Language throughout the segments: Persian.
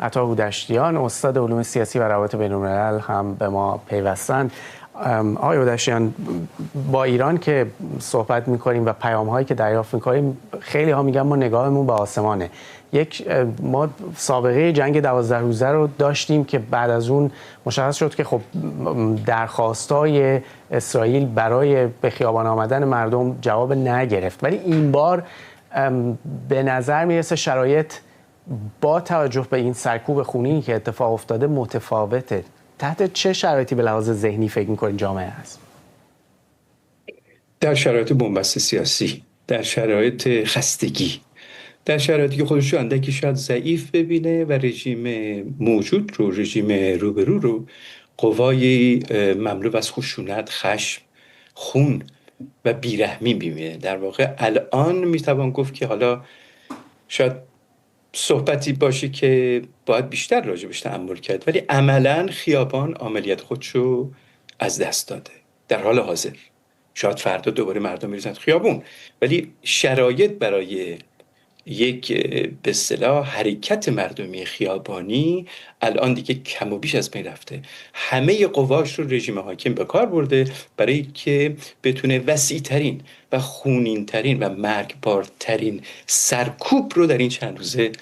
عطا هودشتیان استاد علوم سیاسی و روابط بین‌الملل هم به ما پیوستن. آقای هودشتیان، با ایران که صحبت می‌کنیم و پیام‌هایی که دریافت می‌کنیم، خیلی ها میگن ما نگاهمون به آسمانه. ما سابقه جنگ 12 روزه رو داشتیم که بعد از اون مشخص شد که خب درخواستای اسرائیل برای به خیابان آمدن مردم جواب نگرفت، ولی این بار به نظر میرسه شرایط با توجه به این سرکوب خونی که اتفاق افتاده متفاوته. تحت چه شرایطی به لحاظ ذهنی فکر می‌کنید جامعه هست؟ در شرایط بنبست سیاسی، در شرایط خستگی، در شرایطی که خودش رو اندکی شاید ضعیف ببینه و رژیم موجود رو، رژیم روبرو رو، قوای مملو از خشونت، خشم، خون و بیرحمی میبینه. در واقع الان میتوان گفت که حالا شاید صحبتی باشه که باید بیشتر راجبش تأمل کرد، ولی عملاً خیابان عملیات خودشو از دست داده در حال حاضر. شاید فردا دوباره مردم میریزن خیابون، ولی شرایط برای یک به اصطلاح حرکت مردمی خیابانی الان دیگه کم و بیش از بین رفته. همه قواش رو رژیم حاکم به کار برده برای که بتونه وسیع‌ترین و خونین‌ترین و مرگبارترین سرکوب رو در این چند روزه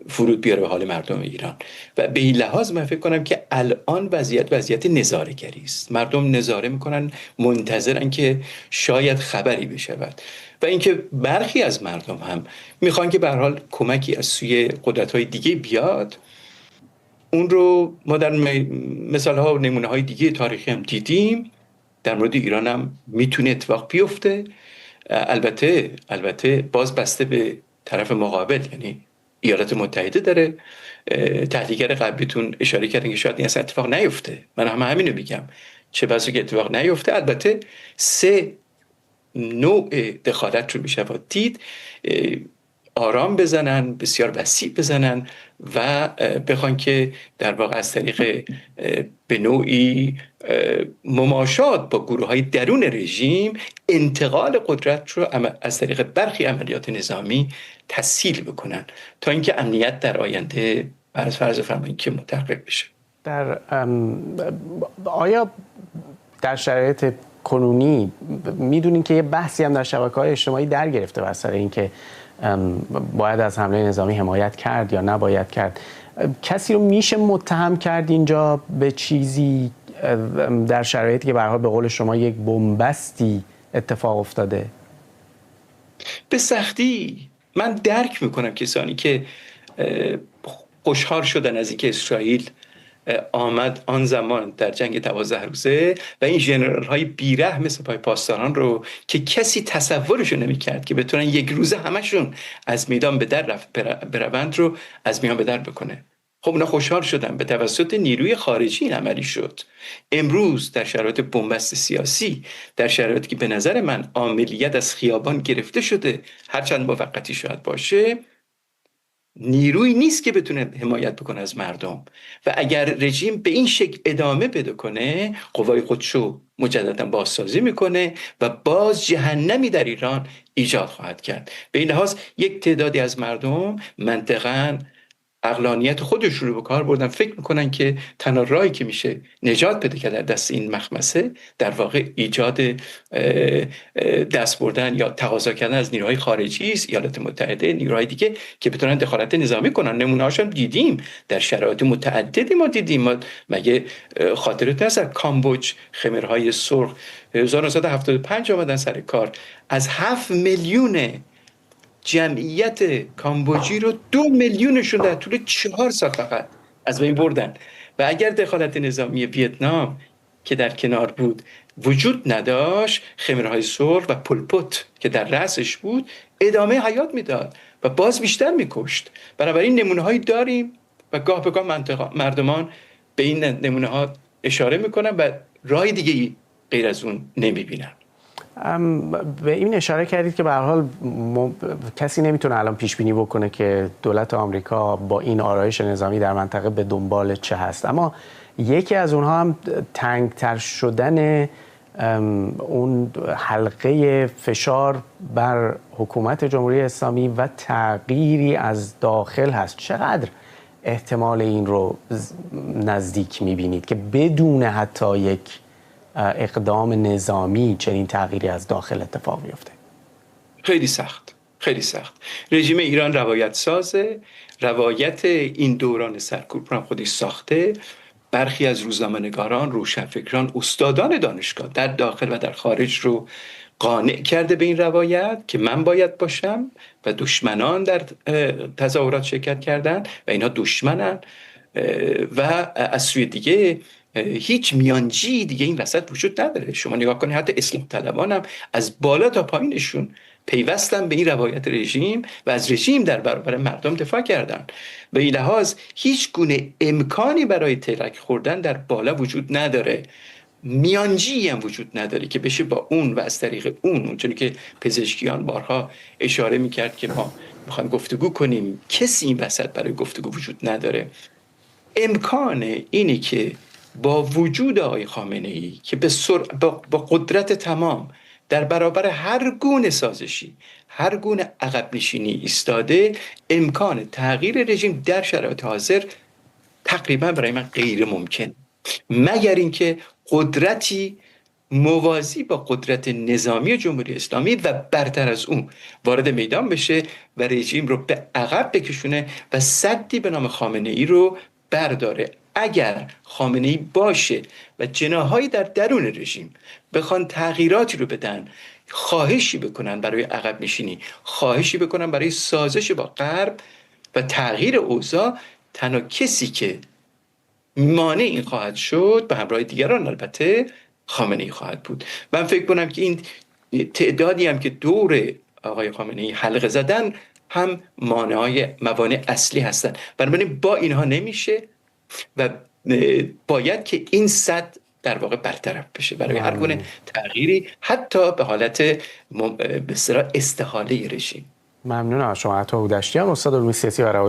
فرود بیاره به حال مردم ایران. و به این لحاظ من فکر کنم که الان وضعیت نظاره‌گری است. مردم نظاره میکنن، منتظرن که شاید خبری بشود و اینکه برخی از مردم هم میخوان که به هر حال کمکی از سوی قدرت‌های دیگه بیاد. اون رو ما در مثال‌ها و نمونه‌های دیگه تاریخی هم دیدیم. در مورد ایران هم میتونه اتفاق بیفته. البته باز بسته به طرف مقابل، یعنی ایالات متحده داره. تحلیلگر قبلیتون اشاره کردن که شاید این اصلا اتفاق نیفته. من هم همینو میگم، چه بسا که اتفاق نیفته. البته سه نوع دخالت رو میشه دید: آرام بزنن، بسیار وسیع بزنن و بخوان که در واقع از طریق به نوعی مماشات با گروه های درون رژیم انتقال قدرت رو از طریق برخی عملیات نظامی تسهیل بکنن تا اینکه امنیت در آینده بر فرض فرمایید که متحقق بشه. آیا در شرایط کنونی میدونین که یه بحثی هم در شبکه‌های اجتماعی در گرفته بر سر اینکه باید از حمله نظامی حمایت کرد یا نباید کرد؟ کسی رو میشه متهم کرد اینجا به چیزی در شرایطی که به هر حال به قول شما یک بنبستی اتفاق افتاده؟ به سختی من درک میکنم کسانی که خوشحال شدن از اینکه اسرائیل آمد آن زمان در جنگ 12 روزه و این ژنرال های بیره مثل پای پاسداران رو که کسی تصورشو نمی‌کرد که بتونن یک روزه همشون از میدان به در بروند رو از میان به در بکنه. خب اونا خوشحال شدن، به توسط نیروی خارجی این عملی شد. امروز در شرایط بنبست سیاسی، در شرایطی که به نظر من عملیات از خیابان گرفته شده، هرچند موقتی شاید باشه، نیروی نیست که بتونه حمایت بکنه از مردم. و اگر رژیم به این شکل ادامه بده کنه، قوای خودشو مجددا بازسازی میکنه و باز جهنمی در ایران ایجاد خواهد کرد. به این لحاظ یک تعدادی از مردم منطقاً عقلانیت خودشون رو به کار بردن، فکر میکنن که تنها راهی که میشه نجات بده که در دست این مخمسه در واقع ایجاد دست بردن یا تقاضا کردن از نیروهای خارجی است، ایالات متحده، نیروهای دیگه که بتونن دخالت نظامی کنن. نمونه‌هاش هم دیدیم، در شرایط متعددی ما دیدیم. مگه خاطرت هست کامبوج خمرهای سرخ 1975 آمدن سر کار، از 7 میلیون جمعیت کامبوجی رو 2 میلیونشون در طول 4 سال فقط از بین بردن. و اگر دخالت نظامی ویتنام که در کنار بود وجود نداشت، خمرهای سرخ و پولپوت که در رأسش بود ادامه حیات میداد و باز بیشتر میکشت. بنابراین نمونه هایی داریم و گاه به گاه مردمان به این نمونه ها اشاره میکنن و راه دیگه غیر از اون نمیبینن. به این اشاره کردید که به هر حال کسی نمیتونه الان پیش بینی بکنه که دولت آمریکا با این آرایش نظامی در منطقه به دنبال چه هست، اما یکی از اونها هم تنگتر شدن اون حلقه فشار بر حکومت جمهوری اسلامی و تغییری از داخل هست. چقدر احتمال این رو نزدیک میبینید که بدون حتی یک اقدام نظامی چنین تغییری از داخل اتفاق بیفته؟ خیلی سخت، خیلی سخت. رژیم ایران روایت سازه، روایت این دوران سرکوب رو هم خودش ساخته. برخی از روزنامه‌نگاران، روشنفکران، استادان دانشگاه در داخل و در خارج رو قانع کرده به این روایت که من باید باشم و دشمنان در تظاهرات شرکت کردن و اینها دشمنن و از سوی دیگه هیچ میانجی دیگه این وسط وجود نداره. شما نگاه کنید حتی اصلاح طلبان هم از بالا تا پایینشون پیوستن به این روایت رژیم و از رژیم در برابر مردم دفاع کردن. به این لحاظ هیچ گونه امکانی برای تلک خوردن در بالا وجود نداره، میانجی هم وجود نداره که بشه با اون و از طریق اونجوری که پزشکیان بارها اشاره میکرد که ما میخوایم گفتگو کنیم، کسی این وسط برای گفتگو وجود نداره. امکان اینی که با وجود آقای خامنه‌ای که با قدرت تمام در برابر هر گونه سازشی، هر گونه عقب نشینی ایستاده، امکان تغییر رژیم در شرایط حاضر تقریبا برای من غیر ممکن، مگر اینکه قدرتی موازی با قدرت نظامی جمهوری اسلامی و برتر از اون وارد میدان بشه و رژیم رو به عقب بکشونه و سدی به نام خامنه‌ای رو برداره. اگر خامنه‌ای باشه و جناح‌هایی در درون رژیم بخوان تغییراتی رو بدن، خواهشی بکنن برای عقب نشینی، خواهشی بکنن برای سازش با غرب و تغییر اوضاع، تنها کسی که مانع این خواهد شد به همراه دیگران البته خامنه‌ای خواهد بود. من فکر کنم که این تعدادی هم که دور آقای خامنه‌ای حلقه زدن هم موانع اصلی هستن. بنابراین با اینها نمیشه و باید که این سد در واقع برطرف بشه برای هر گونه تغییری، حتی به حالت به اصطلاح استحاله رژیم. ممنونم از شما عطا هودشتیان، استاد علوم سیاسی و روابط